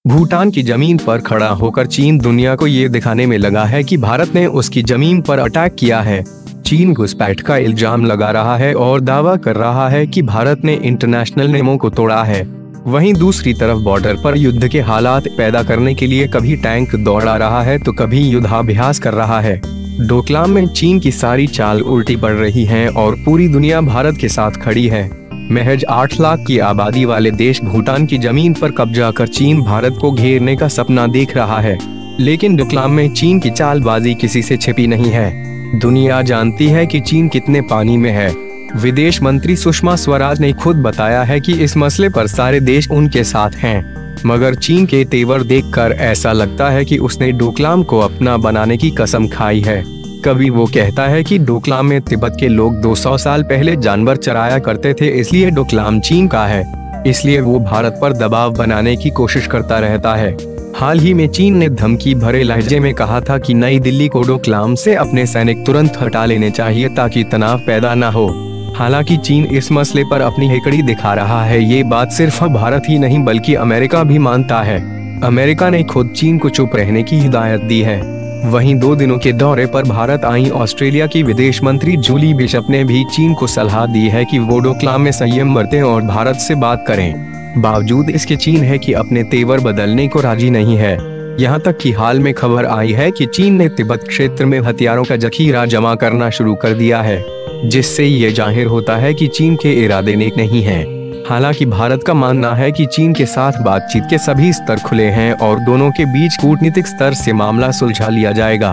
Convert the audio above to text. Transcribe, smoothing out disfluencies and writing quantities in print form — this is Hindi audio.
भूटान की जमीन पर खड़ा होकर चीन दुनिया को ये दिखाने में लगा है कि भारत ने उसकी जमीन पर अटैक किया है। चीन घुसपैठ का इल्जाम लगा रहा है और दावा कर रहा है कि भारत ने इंटरनेशनल नियमों को तोड़ा है। वहीं दूसरी तरफ बॉर्डर पर युद्ध के हालात पैदा करने के लिए कभी टैंक दौड़ा रहा है तो कभी युद्धाभ्यास कर रहा है। डोकलाम में चीन की सारी चाल उल्टी पड़ रही है और पूरी दुनिया भारत के साथ खड़ी है। महज 8 लाख की आबादी वाले देश भूटान की जमीन पर कब्जा कर चीन भारत को घेरने का सपना देख रहा है। लेकिन डोकलाम में चीन की चालबाजी किसी से छिपी नहीं है। दुनिया जानती है कि चीन कितने पानी में है। विदेश मंत्री सुषमा स्वराज ने खुद बताया है कि इस मसले पर सारे देश उनके साथ हैं। मगर चीन के तेवर देखकर ऐसा लगता है कि उसने डोकलाम को अपना बनाने की कसम खाई है। कभी वो कहता है कि डोकलाम में तिब्बत के लोग 200 साल पहले जानवर चराया करते थे, इसलिए डोकलाम चीन का है। इसलिए वो भारत पर दबाव बनाने की कोशिश करता रहता है। हाल ही में चीन ने धमकी भरे लहजे में कहा था कि नई दिल्ली को डोकलाम से अपने सैनिक तुरंत हटा लेने चाहिए ताकि तनाव पैदा न हो। हालांकि चीन इस मसले पर अपनी हेकड़ी दिखा रहा है। ये बात सिर्फ भारत ही नहीं बल्कि अमेरिका भी मानता है। अमेरिका ने खुद चीन को चुप रहने की हिदायत दी है। वहीं 2 दिनों के दौरे पर भारत आई ऑस्ट्रेलिया की विदेश मंत्री जूली बिशप ने भी चीन को सलाह दी है कि वो डोकलाम में संयम बरतें और भारत से बात करें। बावजूद इसके चीन है कि अपने तेवर बदलने को राजी नहीं है। यहाँ तक कि हाल में खबर आई है कि चीन ने तिब्बत क्षेत्र में हथियारों का जखीरा जमा करना शुरू कर दिया है, जिससे ये जाहिर होता है कि चीन के इरादे नेक नहीं हैं। हालांकि भारत का मानना है कि चीन के साथ बातचीत के सभी स्तर खुले हैं और दोनों के बीच कूटनीतिक स्तर से मामला सुलझा लिया जाएगा।